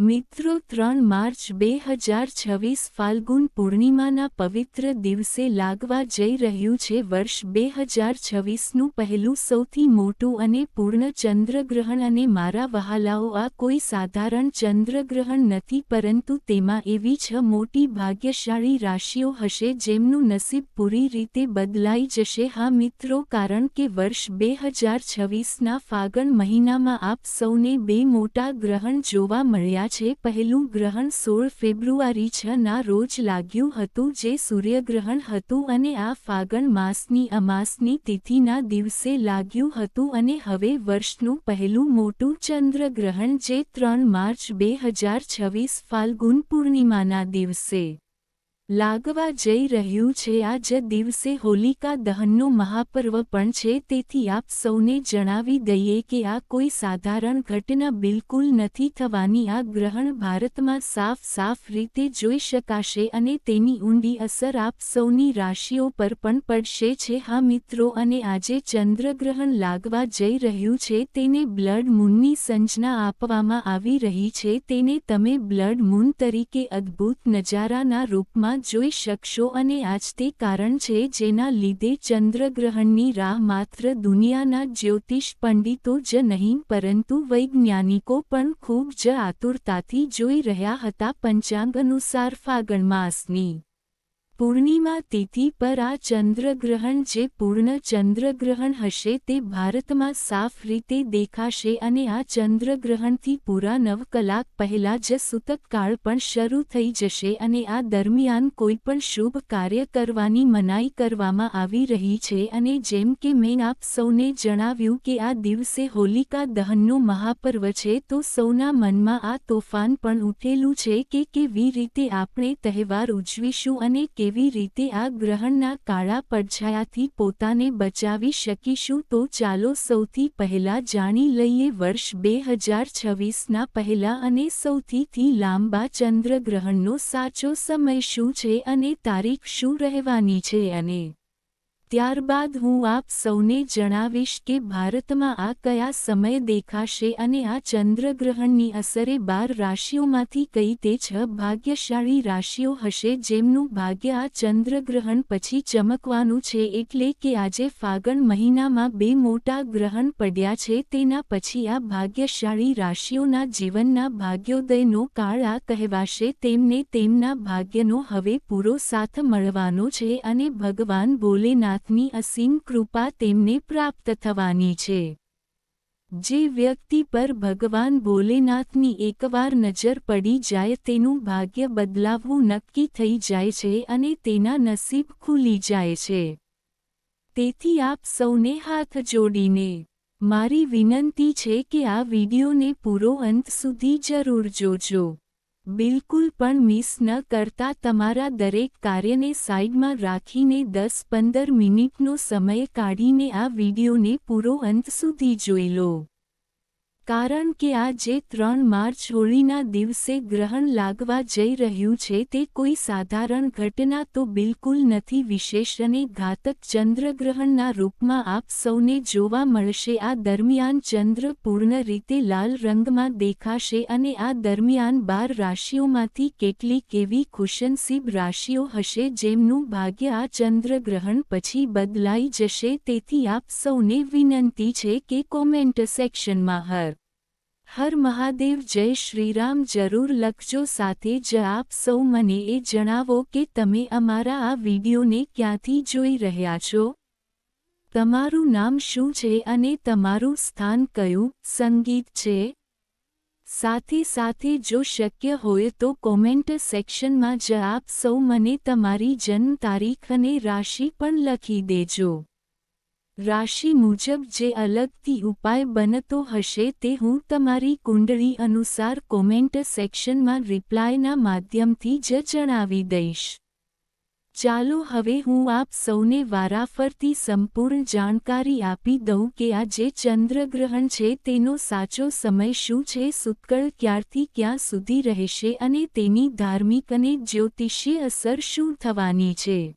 મિત્રો 3 માર્ચ 2026 ફાલ્ગુન પૂર્ણિમાના પવિત્ર દિવસે લાગવા જઈ રહ્યું છે વર્ષ 2026નું પહેલું સૌથી મોટું અને પૂર્ણ ચંદ્રગ્રહણ અને મારા વહાલાઓ આ કોઈ સાધારણ ચંદ્રગ્રહણ નથી પરંતુ તેમાં એવી 6 મોટી ભાગ્યશાળી રાશિઓ હશે જેમનું નસીબ પૂરી રીતે બદલાઈ જશે હા મિત્રો કારણ કે વર્ષ 2026ના ફાગણ મહિનામાં આપ સૌને બે મોટા ગ્રહણ જોવા મળ્યા છે પહેલું ગ્રહણ 16 ફેબ્રુઆરી 6ના રોજ લાગ્યું હતું જે સૂર્યગ્રહણ હતું અને આ ફાગણ માસની અમાસની તિથિના દિવસે લાગ્યું હતું અને હવે વર્ષનું પહેલું મોટું ચંદ્રગ્રહણ જે 3 માર્ચ 2026 ફાલ્ગુન પૂર્ણિમાના દિવસે લાગવા જઈ રહ્યું છે આ જ દિવસે હોલિકા દહનનો મહાપર્વ પણ છે તેથી આપ સૌને જણાવી દઈએ કે આ કોઈ સાધારણ ઘટના બિલકુલ નથી થવાની આ ગ્રહણ ભારતમાં સાફ રીતે જોઈ શકાશે અને તેની ઊંડી અસર આપ સૌની રાશિઓ પર પણ પડશે છે હા મિત્રો અને આજે ચંદ્રગ્રહણ લાગવા જઈ રહ્યું છે તેને બ્લડ મૂનની સંજ્ઞા આપવામાં આવી રહી છે તેને તમે બ્લડ મૂન તરીકે અદ્ભુત નજારાના રૂપમાં જોઈ શકશો અને આજ તે કારણ છે જેના લીધે ચંદ્રગ્રહણની રાહ માત્ર દુનિયાના જ્યોતિષ પંડિતો જ નહીં પરંતુ વૈજ્ઞાનિકો પણ ખૂબ જ આતુરતાથી જોઈ રહ્યા હતા પંચાંગ અનુસાર ફાગણ માસની પૂર્ણિમા તિથિ પર આ ચંદ્રગ્રહણ જે પૂર્ણ ચંદ્રગ્રહણ હશે તે ભારતમાં સાફ રીતે દેખાશે અને આ ચંદ્રગ્રહણથી પૂરા 9 કલાક પહેલાં જ સૂતકકાળ પણ શરૂ થઈ જશે અને આ દરમિયાન કોઈપણ શુભ કાર્ય કરવાની મનાઈ કરવામાં આવી રહી છે અને જેમ કે મેં આપ સૌને જણાવ્યું કે આ દિવસે હોલિકા દહનનો મહાપર્વ છે તો સૌના મનમાં આ તોફાન પણ ઉઠેલું છે કે કેવી રીતે આપણે તહેવાર ઉજવીશું અને કેવી રીતે આ ગ્રહણના કાળા પડછાયાથી પોતાને બચાવી શકીશું તો ચાલો સૌથી પહેલા જાણી લઈએ વર્ષ 2026ના પહેલા અને સૌથી લાંબા ચંદ્રગ્રહણનો સાચો સમય શું છે અને તારીખ શું રહેવાની છે અને ત્યારબાદ હું આપ સૌને જણાવીશ કે ભારતમાં આ કયા સમયે દેખાશે અને આ ચંદ્રગ્રહણની અસરે 12 રાશિઓમાંથી કઈ તે 6 ભાગ્યશાળી રાશિઓ હશે જેમનું ભાગ્ય આ ચંદ્રગ્રહણ પછી ચમકવાનું છે એટલે કે આજે ફાગણ મહિનામાં બે મોટા ગ્રહણ પડ્યા છે તેના પછી આ ભાગ્યશાળી રાશિઓના જીવનના ભાગ્યોદયનો કાળ આ કહેવાશે તેમને તેમના ભાગ્યનો હવે પૂરો સાથ મળવાનો છે અને ભગવાન ભોલેનાથ ની અસીમ કૃપા તેમને પ્રાપ્ત થવાની છે જે વ્યક્તિ પર ભગવાન ભોલેનાથની એકવાર નજર પડી જાય તેનું ભાગ્ય બદલાવવું નક્કી થઈ જાય છે અને તેના નસીબ ખુલી જાય છે તેથી આપ સૌને હાથ જોડીને મારી વિનંતી છે કે આ વિડિયોને પૂરો અંત સુધી જરૂર જોજો બિલકુલ પણ મિસ ન કરતા તમારા દરેક કાર્યને સાઈડમાં રાખીને 10-15 મિનિટનો સમય કાઢીને આ વિડિયોને પૂરો અંત સુધી જોઈ લો કારણ કે આ જે 3 માર્ચ હોળીના દિવસે ગ્રહણ લાગવા જઈ રહ્યું છે તે કોઈ સાધારણ ઘટના તો બિલકુલ નથી વિશેષ અને ઘાતક ચંદ્રગ્રહણના રૂપમાં આપ સૌને જોવા મળશે આ દરમિયાન ચંદ્ર પૂર્ણ રીતે લાલ રંગમાં દેખાશે અને આ દરમિયાન 12 રાશિઓમાંથી કેટલીક એવી ખુશનસીબ રાશિઓ હશે જેમનું ભાગ્ય આ ચંદ્રગ્રહણ પછી બદલાઈ જશે તેથી આપ સૌને વિનંતી છે કે કોમેન્ટ સેક્શનમાં હર મહાદેવ જય શ્રીરામ જરૂર લખજો સાથે જ આપ સૌ મને એ જણાવો કે તમે અમારા આ વિડિયોને ક્યાંથી જોઈ રહ્યા છો તમારું નામ શું છે અને તમારું સ્થાન કયું સંગીત છે સાથે જો શક્ય હોય તો કોમેન્ટ સેક્શનમાં જ આપ સૌ મને તમારી જન્મ તારીખ અને રાશિ પણ લખી દેજો રાશિ મુજબ જે અલગથી ઉપાય બનતો હશે તે હું તમારી કુંડળી અનુસાર કોમેન્ટ સેક્શનમાં રિપ્લાયના માધ્યમથી જ જણાવી દઈશ ચાલો હવે હું આપ સૌને વારાફરતી સંપૂર્ણ જાણકારી આપી દઉં કે આ જે ચંદ્રગ્રહણ છે તેનો સાચો સમય શું છે સૂતકળ ક્યારથી ક્યાં સુધી રહેશે અને તેની ધાર્મિક અને જ્યોતિષીય અસર શું થવાની છે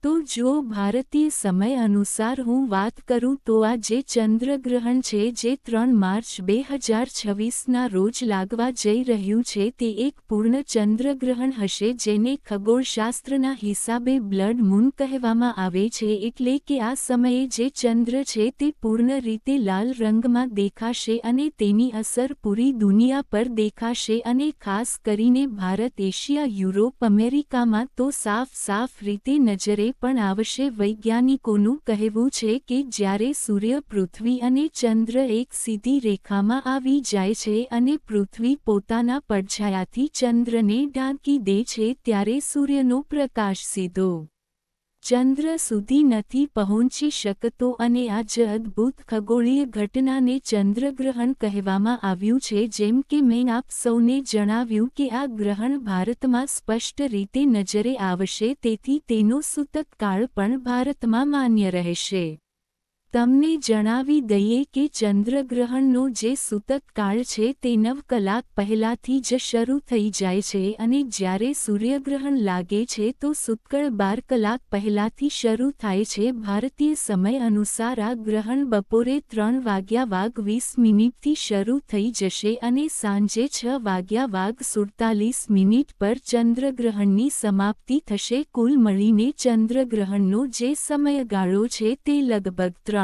તો જો ભારતીય સમય અનુસાર હું વાત કરું તો આ જે ચંદ્રગ્રહણ છે જે 3 માર્ચ 2026ના રોજ લાગવા જઈ રહ્યું છે તે એક પૂર્ણ ચંદ્રગ્રહણ હશે જેને ખગોળશાસ્ત્રના હિસાબે બ્લડ મૂન કહેવામાં આવે છે એટલે કે આ સમયે જે ચંદ્ર છે તે પૂર્ણ રીતે લાલ રંગમાં દેખાશે અને તેની અસર પૂરી દુનિયા પર દેખાશે અને ખાસ કરીને ભારત એશિયા યુરોપ અમેરિકામાં તો સાફ રીતે નજરે પણ આવશે વૈજ્ઞાનિકોનું કહેવું છે કે જ્યારે સૂર્ય પૃથ્વી અને ચંદ્ર એક સીધી રેખામાં આવી જાય છે અને પૃથ્વી પોતાના પડછાયાથી ચંદ્રને ઢાંકી દે છે ત્યારે સૂર્યનો પ્રકાશ સીધો ચંદ્ર સુધી નથી પહોંચી શકતો અને આ જ અદ્ભુત ખગોળીય ઘટનાને ચંદ્રગ્રહણ કહેવામાં આવ્યું છે જેમ કે મેં આપ સૌને જણાવ્યું કે આ ગ્રહણ ભારતમાં સ્પષ્ટ રીતે નજરે આવશે તેથી તેનો સૂતક કાળ પણ ભારતમાં માન્ય રહેશે તમને જણાવી દઈએ કે ચંદ્રગ્રહણનો જે સૂતક કાળ છે તે 9 કલાક પહેલાથી જ શરૂ થઈ જાય છે અને જ્યારે સૂર્યગ્રહણ લાગે છે તો શુક્ળ 12 કલાક પહેલાથી શરૂ થાય છે ભારતીય સમય અનુસાર આ ગ્રહણ બપોરે 3:20 શરૂ થઈ જશે અને સાંજે 6:47 પર ચંદ્રગ્રહણની સમાપ્તિ થશે કુલ મળીને ચંદ્રગ્રહણનો જે સમયગાળો છે તે લગભગ 3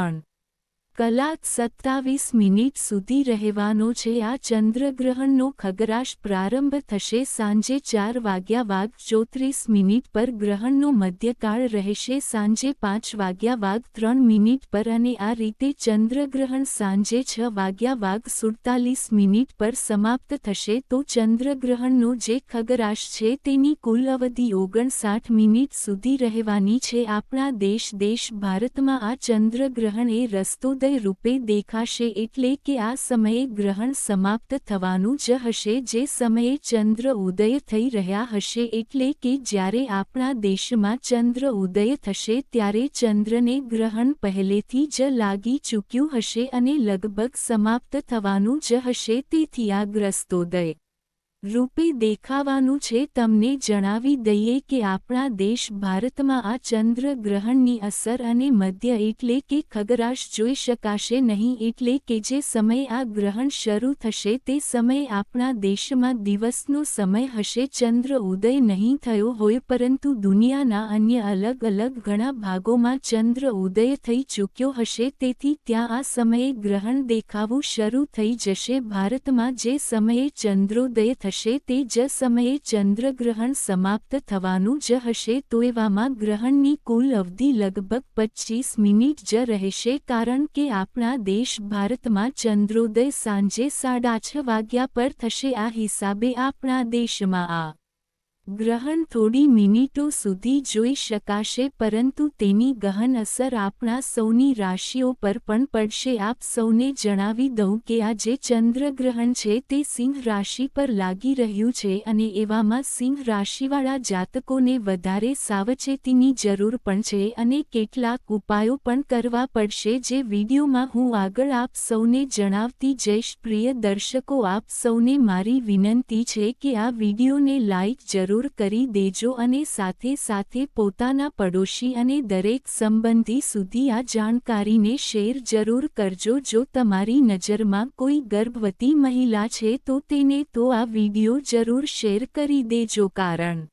કલાક 27 સુધી રહેવાનો છે આ ચંદ્રગ્રહણનો ખગરાશ પ્રારંભ થશે સાંજે 4:34 પર ગ્રહણનો મધ્યકાળ રહેશે સાંજે 5:03 પર અને આ રીતે ચંદ્રગ્રહણ સાંજે 6:47 પર સમાપ્ત થશે તો ચંદ્રગ્રહણનો જે ખગરાશ છે તેની કુલ અવધિ 59 મિનિટ સુધી રહેવાની છે આપણા દેશ ભારતમાં આ ચંદ્રગ્રહણ એ રસ્તોદય રૂપે દેખાશે એટલે કે આ સમયે ગ્રહણ સમાપ્ત થવાનું જ હશે જે સમયે ચંદ્ર ઉદય થઈ રહ્યા હશે એટલે કે જ્યારે આપણા દેશમાં ચંદ્ર ઉદય થશે ત્યારે ચંદ્રને ગ્રહણ પહેલેથી જ લાગી ચૂક્યું હશે અને લગભગ સમાપ્ત થવાનું જ હશે તેથી આ રસ્તોદય રૂપે દેખાવાનું છે તમને જણાવી દઈએ કે આપણા દેશ ભારતમાં આ ચંદ્રગ્રહણની અસર અને મધ્ય એટલે કે ખગરાશ જોઈ શકાશે નહીં એટલે કે જે સમયે આ ગ્રહણ શરૂ થશે તે સમયે આપણા દેશમાં દિવસનો સમય હશે ચંદ્ર ઉદય નહીં થયો હોય પરંતુ દુનિયાના અન્ય અલગ ઘણા ભાગોમાં ચંદ્ર ઉદય થઈ ચૂક્યો હશે તેથી ત્યાં આ સમયે ગ્રહણ દેખાવું શરૂ થઈ જશે ભારતમાં જે સમયે ચંદ્રોદય થશે તે જ સમયે ચંદ્રગ્રહણ સમાપ્ત થવાનું જ હશે તો એવામાં ગ્રહણની કુલ અવધિ લગભગ 25 મિનિટ જ રહેશે કારણ કે આપણા દેશ ભારતમાં ચંદ્રોદય સાંજે 6:30 વાગ્યા પર થશે આ હિસાબે આપણા દેશમાં આ ગ્રહણ થોડી મિનિટો સુધી જોઈ શકાશે પરંતુ તેની ગહન અસર આપણા સૌની રાશિઓ પર પણ પડશે આપ સૌને જણાવી દઉં કે આ જે ચંદ્રગ્રહણ છે તે સિંહ રાશિ પર લાગી રહ્યું છે અને એવામાં સિંહ રાશિવાળા જાતકોને વધારે સાવચેતીની જરૂર પણ છે અને કેટલાક ઉપાયો પણ કરવા પડશે જે વિડીયોમાં હું આગળ આપ સૌને જણાવતી જઈશ પ્રિય દર્શકો આપ સૌને મારી વિનંતી છે કે આ વિડીયોને લાઇક જરૂર કરી દેજો અને સાથે પોતાના પડોશી અને દરેક સંબંધી સુધી આ જાણકારીને શેર જરૂર કરજો જો તમારી નજરમાં કોઈ ગર્ભવતી મહિલા છે તો તેને તો આ વિડીયો જરૂર શેર કરી દેજો કારણ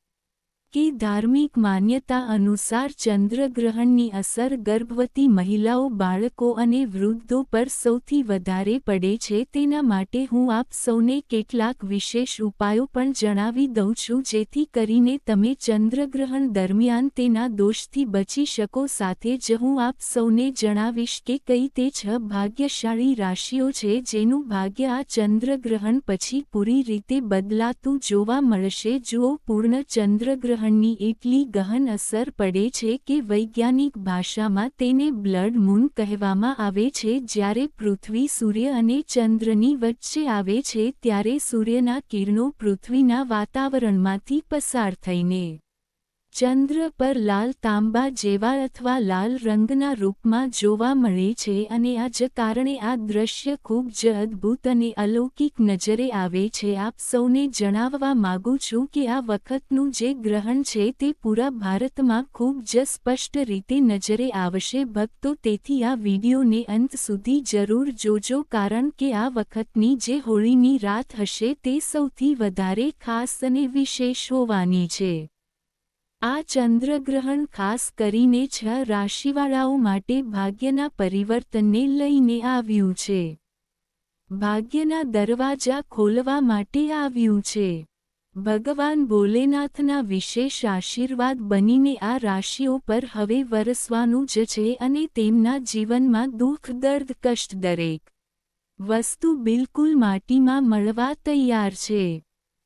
કે ધાર્મિક માન્યતા અનુસાર ચંદ્રગ્રહણની અસર ગર્ભવતી મહિલાઓ બાળકો અને વૃદ્ધો પર સૌથી વધારે પડે છે તેના માટે હું આપ સૌને કેટલાક વિશેષ ઉપાયો પણ જણાવી દઉં છું જેથી કરીને તમે ચંદ્રગ્રહણ દરમિયાન તેના દોષથી બચી શકો સાથે જ હું આપ સૌને જણાવીશ કે કઈ તે 6 ભાગ્યશાળી રાશિઓ છે જેનું ભાગ્ય આ ચંદ્રગ્રહણ પછી પૂરી રીતે બદલાતું જોવા મળશે જુઓ પૂર્ણ ચંદ્રગ્રહણ ની એટલી ગહન અસર પડે છે કે વૈજ્ઞાનિક ભાષામાં તેને બ્લડ મૂન કહેવામાં આવે છે જ્યારે પૃથ્વી સૂર્ય અને ચંદ્રની વચ્ચે આવે છે ત્યારે સૂર્યના કિરણો પૃથ્વીના વાતાવરણમાંથી પસાર થઈને ચંદ્ર પર લાલ તાંબા જેવા અથવા લાલ રંગના રૂપમાં જોવા મળે છે અને આ જ કારણે આ દ્રશ્ય ખૂબ જ અદ્ભુત અને અલૌકિક નજરે આવે છે. આપ સૌને જણાવવા માગું છું કે આ વખતનું જે ગ્રહણ છે તે પૂરા ભારતમાં ખૂબ જ સ્પષ્ટ રીતે નજરે આવશે ભક્તો. તેથી આ વિડીયોને અંત સુધી જરૂર જોજો કારણ કે આ વખતની જે હોળીની રાત હશે તે સૌથી વધારે ખાસ અને વિશેષ હોવાની છે. આ ચંદ્રગ્રહણ ખાસ કરીને 6 રાશિવાળાઓ માટે ભાગ્યના પરિવર્તનને લઈને આવ્યું છે. ભાગ્યના દરવાજા ખોલવા માટે આવ્યું છે. ભગવાન ભોલેનાથના વિશેષ આશીર્વાદ બનીને આ રાશિઓ પર હવે વરસવાનું જ છે અને તેમના જીવનમાં દુઃખ દર્દ કષ્ટ દરેક વસ્તુ બિલકુલ માટીમાં મળવા તૈયાર છે.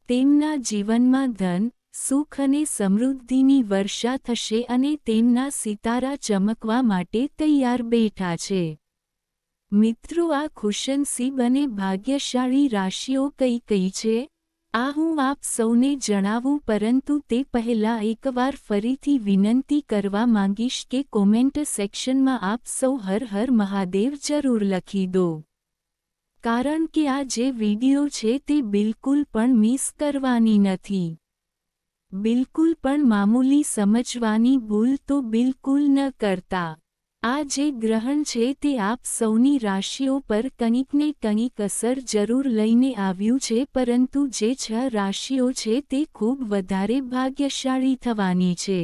તેમના જીવનમાં ધન સુખ અને સમૃદ્ધિની વર્ષા થશે અને તેમના સિતારા ચમકવા માટે તૈયાર બેઠા છે. મિત્રો આ ખુશનસીબ અને ભાગ્યશાળી રાશિઓ કઈ કઈ છે? આ હું આપ સૌને જણાવું પરંતુ તે પહેલાં એકવાર ફરીથી વિનંતી કરવા માંગીશ કે કોમેન્ટ સેક્શનમાં આપ સૌ હર હર મહાદેવ જરૂર લખી દો. કારણ કે આ જે વિડિયો છે તે બિલકુલ પણ મિસ કરવાની નથી. બિલકુલ પણ મામૂલી સમજવાની ભૂલ તો બિલકુલ ન કરતા. આ જે ગ્રહણ છે તે આપ સૌની રાશિઓ પર કંઈકને કંઈક અસર જરૂર લઈને આવ્યું છે પરંતુ જે 6 રાશિઓ છે તે ખૂબ વધારે ભાગ્યશાળી થવાની છે.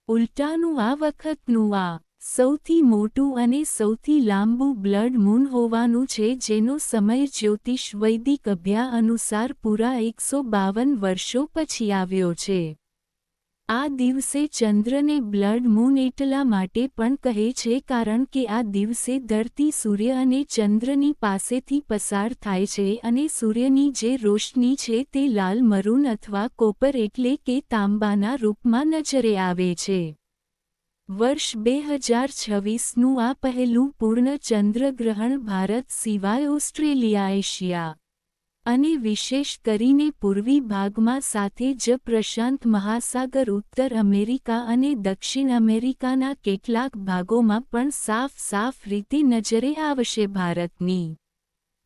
ઉલટાનું આ વખતનું આ સૌથી મોટું અને સૌથી લાંબુ બ્લડ મૂન હોવાનું છે જેનો સમય જ્યોતિષ વૈદિક અભ્યા અનુસાર પૂરા 152 વર્ષો પછી આવ્યો છે. આ દિવસે ચંદ્રને બ્લડ મૂન એટલા માટે પણ કહે છે કારણ કે આ દિવસે ધરતી સૂર્ય અને ચંદ્રની પાસેથી પસાર થાય છે અને સૂર્યની જે રોશની છે તે લાલ મરૂન અથવા કોપર એટલે કે તાંબાના રૂપમાં નજરે આવે છે. વર્ષ 2026નું આ પહેલું પૂર્ણ ચંદ્રગ્રહણ ભારત સિવાય ઓસ્ટ્રેલિયા, એશિયા અને વિશેષ કરીને પૂર્વી ભાગમાં સાથે જ પ્રશાંત મહાસાગર, ઉત્તર અમેરિકા અને દક્ષિણ અમેરિકાના કેટલાક ભાગોમાં પણ સાફ રીતે નજરે આવશે. ભારતની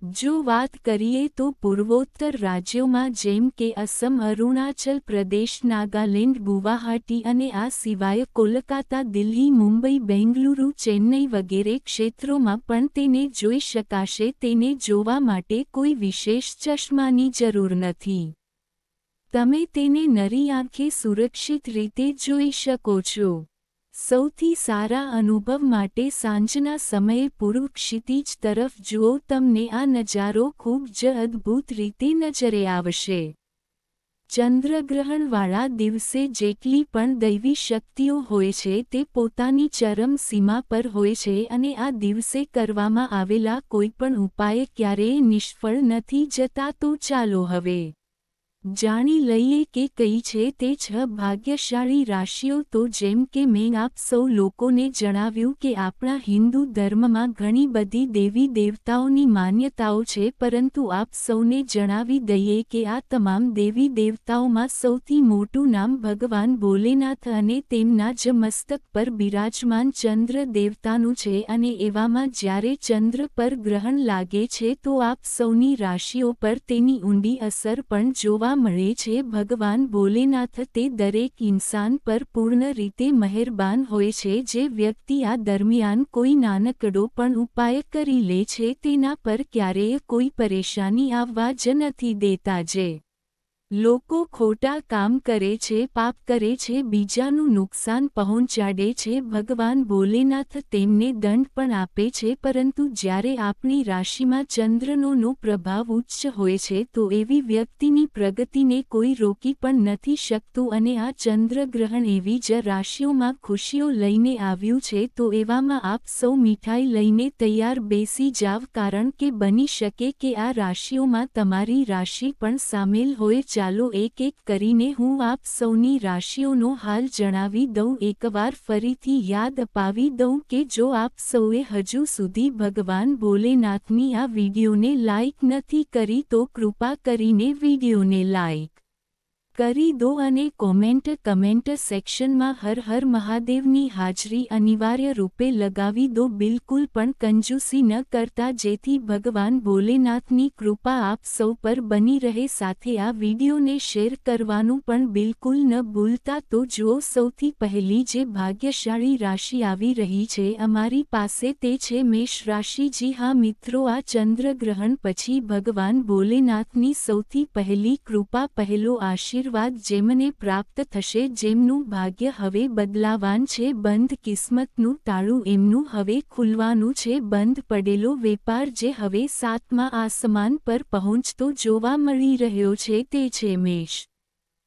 જો વાત કરીએ તો પૂર્વોત્તર રાજ્યોમાં જેમ કે અસમ, અરુણાચલ પ્રદેશ, નાગાલેન્ડ, ગુવાહાટી અને આ સિવાય કોલકાતા, દિલ્હી, મુંબઈ, બેંગલુરુ, ચેન્નઈ વગેરે ક્ષેત્રોમાં પણ તેને જોઈ શકાશે. તેને જોવા માટે કોઈ વિશેષ ચશ્માની જરૂર નથી. તમે તેને નરી આંખે સુરક્ષિત રીતે જોઈ શકો છો. સૌથી સારા અનુભવ માટે સાંજના સમયે પૂર્વ ક્ષિતિજ તરફ જુઓ. તમને આ નજારો ખૂબ જ અદ્ભુત રીતે નજરે આવશે. ચંદ્રગ્રહણવાળા દિવસે જેટલી પણ દૈવી શક્તિઓ હોય છે તે પોતાની ચરમ સીમા પર હોય છે અને આ દિવસે કરવામાં આવેલા કોઈપણ ઉપાય ક્યારેય નિષ્ફળ નથી જતા. તો ચાલો હવે જાણી લઈએ કે કઈ છે તે 6 ભાગ્યશાળી રાશિઓ. તો જેમ કે મેં આપ સૌ લોકોને જણાવ્યું કે આપણા હિન્દુ ધર્મમાં ઘણી બધી દેવી દેવતાઓની માન્યતાઓ છે પરંતુ આપ સૌને જણાવી દઈએ કે આ તમામ દેવી દેવતાઓમાં સૌથી મોટું નામ ભગવાન ભોલેનાથ અને તેમના જ મસ્તક પર બિરાજમાન ચંદ્ર દેવતાનું છે. અને એવામાં જ્યારે ચંદ્ર પર ગ્રહણ લાગે છે તો આપ સૌની રાશિઓ પર તેની ઊંડી અસર પણ જોવા મળે છે. ભગવાન ભોલેનાથ તે દરેક ઇન્સાન પર પૂર્ણ રીતે મહેરબાન હોય છે. જે વ્યક્તિ આ દરમિયાન કોઈ નાનકડો પણ ઉપાય કરી લે છે તેના પર ક્યારેય કોઈ પરેશાની આવવા જ નથી દેતા. જે લોકો ખોટા કામ કરે છે, પાપ કરે છે, બીજાનું નુકસાન પહોંચાડે છે, ભગવાન ભોલેનાથ તેમને દંડ પણ આપે છે. પરંતુ જ્યારે આપણી રાશિમાં ચંદ્રનો પ્રભાવ ઉચ્ચ હોય છે તો એવી વ્યક્તિની પ્રગતિને કોઈ રોકી પણ નથી શકતું. અને આ ચંદ્રગ્રહણ એવી જ રાશિઓમાં ખુશીઓ લઈને આવ્યું છે તો એવામાં આપ સૌ મીઠાઈ લઈને તૈયાર બેસી જાવ કારણ કે બની શકે કે આ રાશિઓમાં તમારી રાશિ પણ સામેલ હોય. ચાલો એક એક કરીને હું આપ સૌની રાશિઓનો હાલ જણાવી દઉં. એકવાર ફરીથી યાદ અપાવી દઉં કે જો આપ સૌએ હજુ સુધી ભગવાન ભોલેનાથની આ વિડીયોને લાઇક નથી કરી તો કૃપા કરીને વિડીયોને લાઇક કરી દો અને કમેન્ટ સેક્શનમાં હર હર મહાદેવની હાજરી અનિવાર્ય રૂપે લગાવી દો, બિલકુલ પણ કંજૂસી ન કરતા, જેથી ભગવાન ભોલેનાથની કૃપા આપ સૌ પર બની રહે. સાથે આ વિડીયોને શેર કરવાનું પણ બિલકુલ ન ભૂલતા. તો જુઓ, સૌથી પહેલી જે ભાગ્યશાળી રાશિ આવી રહી છે અમારી પાસે તે છે મેષ રાશિ. જી હા મિત્રો, આ ચંદ્રગ્રહણ પછી ભગવાન ભોલેનાથની સૌથી પહેલી કૃપા, પહેલો આશીર્વાદ જેમને પ્રાપ્ત થશે, જેમનું ભાગ્ય હવે બદલાવાન છે, બંધ કિસ્મતનું તાળું એમનું હવે ખુલવાનું છે, બંધ પડેલો વેપાર જે હવે સાતમા આસમાન પર પહોંચતો જોવા મળી રહ્યો છે તે છે મેષ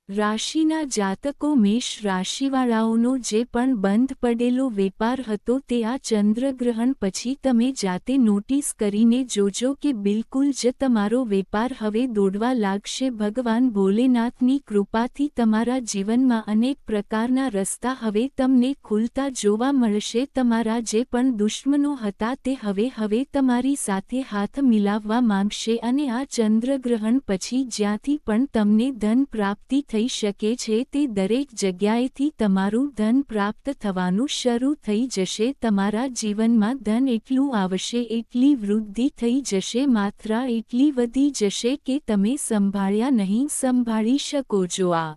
રાશિના જાતકો. મેષ રાશિવાળાઓનો જે પણ બંધ પડેલો વેપાર હતો તે આ ચંદ્રગ્રહણ પછી તમે જાતે નોટિસ કરીને જોજો કે બિલકુલ જ તમારો વેપાર હવે દોડવા લાગશે. ભગવાન ભોલેનાથની કૃપાથી તમારા જીવનમાં અનેક પ્રકારના રસ્તા હવે તમને ખુલતા જોવા મળશે. તમારા જે પણ દુશ્મનો હતા તે હવે તમારી સાથે હાથ મિલાવવા માંગશે અને આ ચંદ્રગ્રહણ પછી જ્યાંથી પણ તમને ધન પ્રાપ્તિ થઈ શકે છે તે દરેક જગ્યાએથી તમારું ધન પ્રાપ્ત થવાનું શરૂ થઈ જશે. તમારા જીવનમાં ધન એટલું આવશે, એટલી વૃદ્ધિ થઈ જશે, માત્રા એટલી વધી જશે કે તમે સંભાળ્યા નહીં સંભાળી શકો છો. આ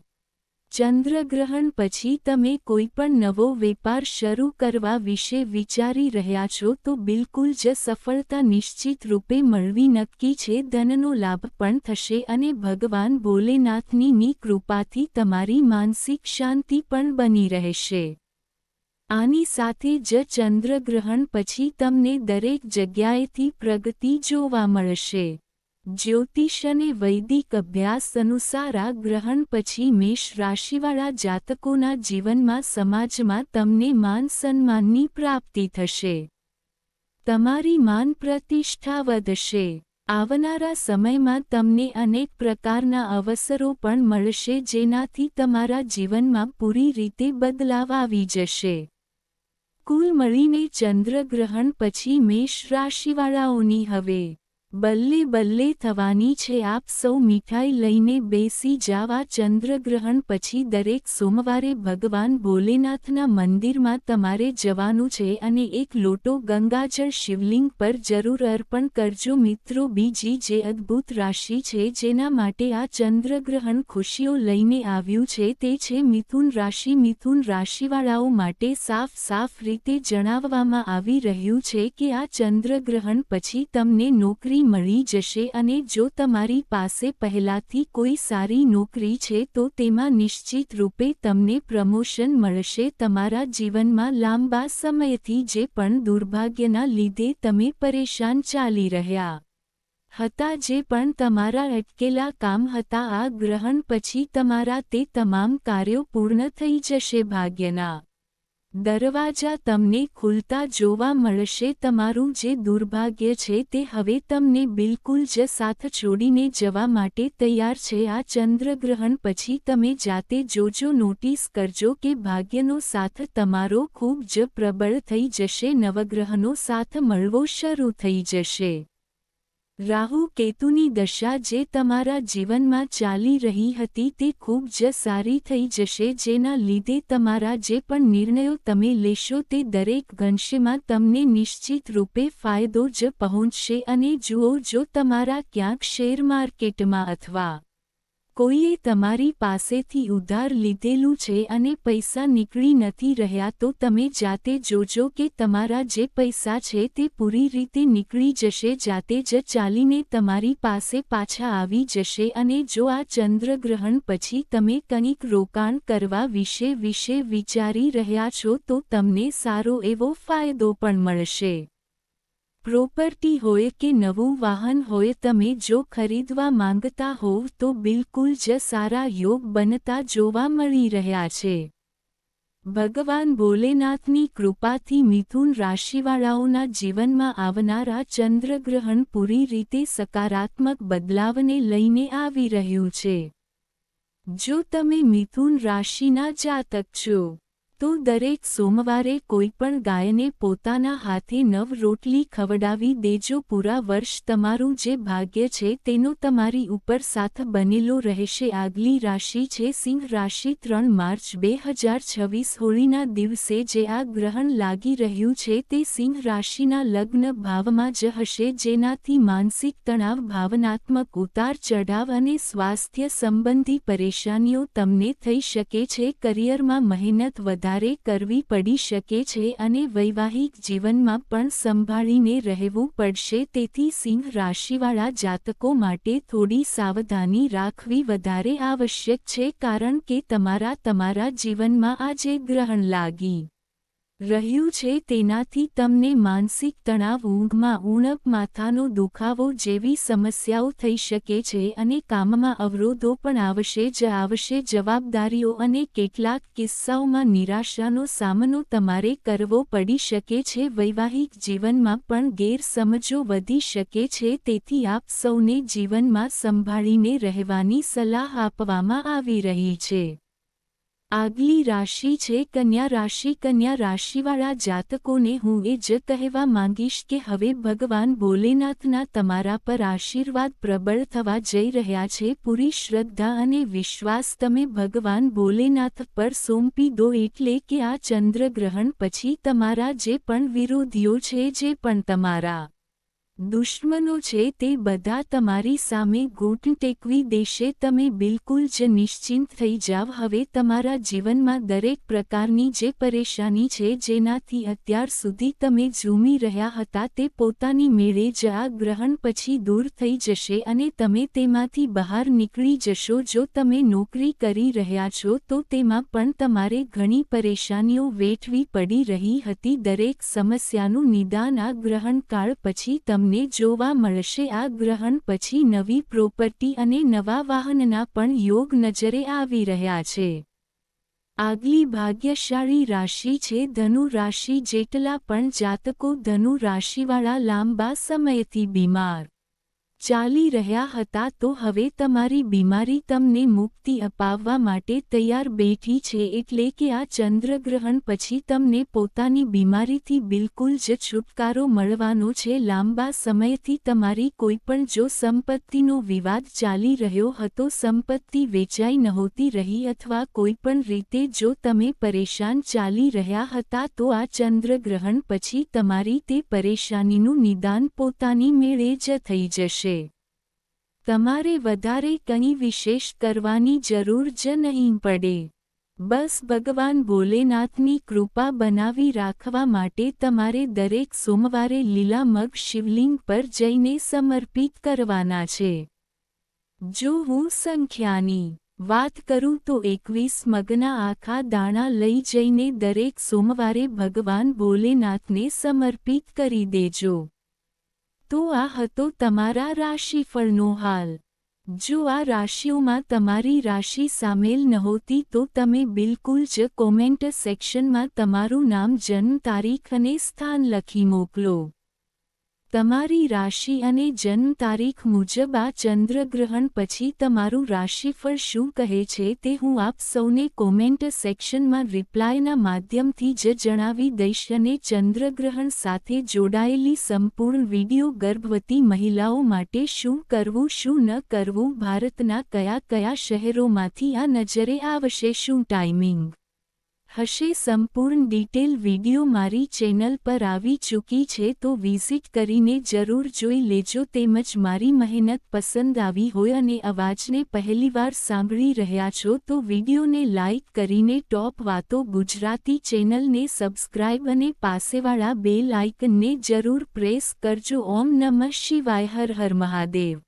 ચંદ્રગ્રહણ પછી તમે કોઈપણ નવો વેપાર શરૂ કરવા વિશે વિચારી રહ્યા છો તો બિલકુલ જ સફળતા નિશ્ચિત રૂપે મળવી નક્કી છે. ધનનો લાભ પણ થશે અને ભગવાન ભોલેનાથની કૃપાથી તમારી માનસિક શાંતિ પણ બની રહેશે. આની સાથે જ ચંદ્રગ્રહણ પછી તમને દરેક જગ્યાએથી પ્રગતિ જોવા મળશે. જ્યોતિષ અને વૈદિક અભ્યાસ અનુસાર આ ગ્રહણ પછી મેષ રાશિવાળા જાતકોના જીવનમાં સમાજમાં તમને માન સન્માનની પ્રાપ્તિ થશે. તમારી માન પ્રતિષ્ઠા વધશે. આવનારા સમયમાં તમને અનેક પ્રકારના અવસરો પણ મળશે જેનાથી તમારા જીવનમાં પૂરી રીતે બદલાવ આવી જશે. કુલ મળીને ચંદ્રગ્રહણ પછી મેષ રાશિવાળાઓની હવે બલ્લે થવાની છે. આપ સૌ મીઠાઈ લઈને બેસી જાવ. આ ચંદ્રગ્રહણ પછી દરેક સોમવારે ભગવાન ભોલેનાથના મંદિરમાં તમારે જવાનું છે અને એક લોટો ગંગાજળ શિવલિંગ પર જરૂર અર્પણ કરજો મિત્રો. બીજી જે અદ્ભુત રાશિ છે જેના માટે આ ચંદ્રગ્રહણ ખુશીઓ લઈને આવ્યું છે તે છે મિથુન રાશિ. મિથુન રાશિવાળાઓ માટે સાફ રીતે જણાવવામાં આવી રહ્યું છે કે આ ચંદ્રગ્રહણ પછી તમને નોકરી મળી જશે અને જો તમારી પાસે પહેલાથી કોઈ સારી નોકરી છે તો તેમાં નિશ્ચિત રૂપે તમને પ્રમોશન મળશે. તમારા જીવનમાં લાંબા સમયથી જે પણ દુર્ભાગ્યના લીધે તમે પરેશાન ચાલી રહ્યા હતા, જે પણ તમારા અટકેલા કામ હતા, આ ગ્રહણ પછી તમારા તે તમામ કાર્યો પૂર્ણ થઈ જશે. ભાગ્યના દરવાજા તમને ખુલતા જોવા મળશે. તમારું જે દુર્ભાગ્ય છે તે હવે તમને બિલકુલ જ સાથ છોડીને જવા માટે તૈયાર છે. આ ચંદ્રગ્રહણ પછી તમે જાતે જોજો, નોટિસ કરજો કે ભાગ્યનો સાથ તમારો ખૂબ જ પ્રબળ થઈ જશે. નવગ્રહનો સાથ મળવો શરૂ થઈ જશે. રાહુ કેતુની દશા જે તમારા જીવનમાં ચાલી રહી હતી તે ખૂબ જ સારી થઈ જશે, જેના લીધે તમારા જે પણ નિર્ણયો તમે લેશો તે દરેક ગણશેમાં તમને નિશ્ચિત રૂપે ફાયદો જ પહોંચશે. અને જુઓ, જો તમારા ક્યાંક શેર માર્કેટમાં અથવા કોઈએ તમારી પાસેથી ઉધાર લીધેલું છે અને પૈસા નીકળી નથી રહ્યા તો તમે જાતે જોજો કે તમારા જે પૈસા છે તે પૂરી રીતે નીકળી જશે, જાતે જ ચાલીને તમારી પાસે પાછા આવી જશે. અને જો આ ચંદ્રગ્રહણ પછી તમે કંઈક રોકાણ કરવા વિશે વિચારી રહ્યા છો તો તમને સારો એવો ફાયદો પણ મળશે. પ્રોપર્ટી હોય કે નવું વાહન હોય, તમે જો ખરીદવા માંગતા હોવ તો બિલકુલ જ સારા યોગ બનતા જોવા મળી રહ્યા છે. ભગવાન ભોલેનાથની કૃપાથી મિથુન રાશિવાળાઓના જીવનમાં આવનારા ચંદ્રગ્રહણ પૂરી રીતે સકારાત્મક બદલાવને લઈને આવી રહ્યું છે. જો તમે મિથુન રાશિના જાતક છો તો દરેક સોમવારે કોઈપણ ગાયને પોતાના હાથે 9 રોટલી ખવડાવી દેજો. પૂરા વર્ષ તમારું જે ભાગ્ય છે તેનો તમારી ઉપર સાથ બનેલો રહેશે. આગલી રાશિ છે સિંહ રાશિ. 3 માર્ચ 2026 હોળીના દિવસે જે આ ગ્રહણ લાગી રહ્યું છે તે સિંહ રાશિના લગ્ન ભાવમાં જ હશે, જેનાથી માનસિક તણાવ, ભાવનાત્મક ઉતાર ચઢાવ અને સ્વાસ્થ્ય સંબંધી પરેશાનીઓ તમને થઈ શકે છે. કરિયરમાં મહેનત વધારે કરવી પડી શકે છે અને વૈવાહિક જીવનમાં પણ સંભાળીને રહેવું પડશે. તેથી સિંહ રાશિવાળા જાતકો માટે થોડી સાવધાની રાખવી વધારે આવશ્યક છે, કારણ કે તમારા જીવનમાં આ જે ગ્રહણ લાગી રહ્યું છે તેનાથી તમને માનસિક તણાવ, ઊંઘમાં ઉણપ, માથાનો દુખાવો જેવી સમસ્યાઓ થઈ શકે છે અને કામમાં અવરોધો પણ આવશે. જવાબદારીઓ અને કેટલાક કિસ્સાઓમાં નિરાશાનો સામનો તમારે કરવો પડી શકે છે. વૈવાહિક જીવનમાં પણ ગેરસમજો વધી શકે છે, તેથી આપ સૌને જીવનમાં સંભાળીને રહેવાની સલાહ આપવામાં આવી રહી છે. આગલી રાશિ છે કન્યા રાશિ. કન્યા રાશિવાળા જાતકોને હું એ જ કહેવા માંગીશ કે હવે ભગવાન ભોલેનાથના તમારા પર આશીર્વાદ પ્રબળ થવા જઈ રહ્યા છે. પૂરી શ્રદ્ધા અને વિશ્વાસ તમે ભગવાન ભોલેનાથ પર સોંપી દો, એટલે કે આ ચંદ્રગ્રહણ પછી તમારા જે પણ વિરોધીઓ છે, જે પણ તમારા દુશ્મનો છે, તે બધા તમારી સામે ઘૂંટણ ટેકવી દેશે. તમે બિલકુલ જ નિશ્ચિંત થઈ જાવ. હવે તમારા જીવનમાં દરેક પ્રકારની જે પરેશાની છે, જેનાથી અત્યાર સુધી તમે ઝૂમી રહ્યા હતા, તે પોતાની મેળે જ આ ગ્રહણ પછી દૂર થઈ જશે અને તમે તેમાંથી બહાર નીકળી જશો. જો તમે નોકરી કરી રહ્યા છો તો તેમાં પણ તમારે ઘણી પરેશાનીઓ વેઠવી પડી રહી હતી. દરેક સમસ્યાનું નિદાન આ ગ્રહણકાળ પછી તમને જોવા મળશે. આ ગ્રહણ પછી નવી પ્રોપર્ટી અને નવા વાહનના પણ યોગ નજરે આવી રહ્યા છે. આગલી ભાગ્યશાળી રાશિ છે ધનુ રાશિ. જેટલા પણ જાતકો ધનુ રાશિવાળા લાંબા સમયથી બીમાર ચાલી રહ્યા હતા, તો હવે તમારી બીમારી તમને મુક્તિ અપાવવા માટે તૈયાર બેઠી છે. એટલે કે આ ચંદ્રગ્રહણ પછી તમને પોતાની બીમારીથી બિલકુલ જ છુટકારો મળવાનો છે. લાંબા સમયથી તમારી કોઈપણ જો સંપત્તિનો વિવાદ ચાલી રહ્યો હતો, સંપત્તિ વેચાઈ નહોતી રહી અથવા કોઈપણ રીતે જો તમે પરેશાન ચાલી રહ્યા હતા, તો આ ચંદ્રગ્રહણ પછી તમારી તે પરેશાનીનું નિદાન પોતાની મેળે જ થઈ જશે. તમારે વધારે કંઈ વિશેષ કરવાની જરૂર જ નહીં પડે. બસ ભગવાન ભોલેનાથની કૃપા બનાવી રાખવા માટે તમારે દરેક સોમવારે લીલા મગ શિવલિંગ પર જઈને સમર્પિત કરવાના છે. જો હું સંખ્યાની વાત કરું તો 21 મગના આખા દાણા લઈ જઈને દરેક સોમવારે ભગવાન ભોલેનાથને સમર્પિત કરી દેજો. તો આ હતો તમારા રાશિફળનો હાલ. જો આ રાશિઓમાં તમારી રાશિ સામેલ નહોતી તો તમે બિલકુલ જ કોમેન્ટ સેક્શનમાં તમારું નામ, જન્મ તારીખ અને સ્થાન લખી મોકલો. તમારી રાશિ અને જન્મ તારીખ મુજબ આ ચંદ્રગ્રહણ પછી તમારું રાશિફળ શું કહે છે તે હું આપ સૌને કોમેન્ટ સેક્શનમાં રિપ્લાયના માધ્યમથી જ જણાવી દઈશ. અને ચંદ્રગ્રહણ સાથે જોડાયેલી સંપૂર્ણ વિડિયો, ગર્ભવતી મહિલાઓ માટે શું કરવું શું ન કરવું, ભારતના કયા કયા શહેરોમાંથી આ નજરે આવશે, શું ટાઈમિંગ હશે, સંપૂર્ણ ડિટેલ વિડિયો મારી ચેનલ પર આવી ચૂકી છે, તો વિઝિટ કરીને જરૂર જોઈ લેજો. તેમજ મારી મહેનત પસંદ આવી હોય અને અવાજને પહેલીવાર સાંભળી રહ્યા છો તો વિડિયોને લાઇક કરીને ટોપ વાતો ગુજરાતી ચેનલને સબસ્ક્રાઇબ અને પાસેવાળા બેલ આઇકનને જરૂર પ્રેસ કરજો. ઓમ નમઃ શિવાય. હર હર મહાદેવ.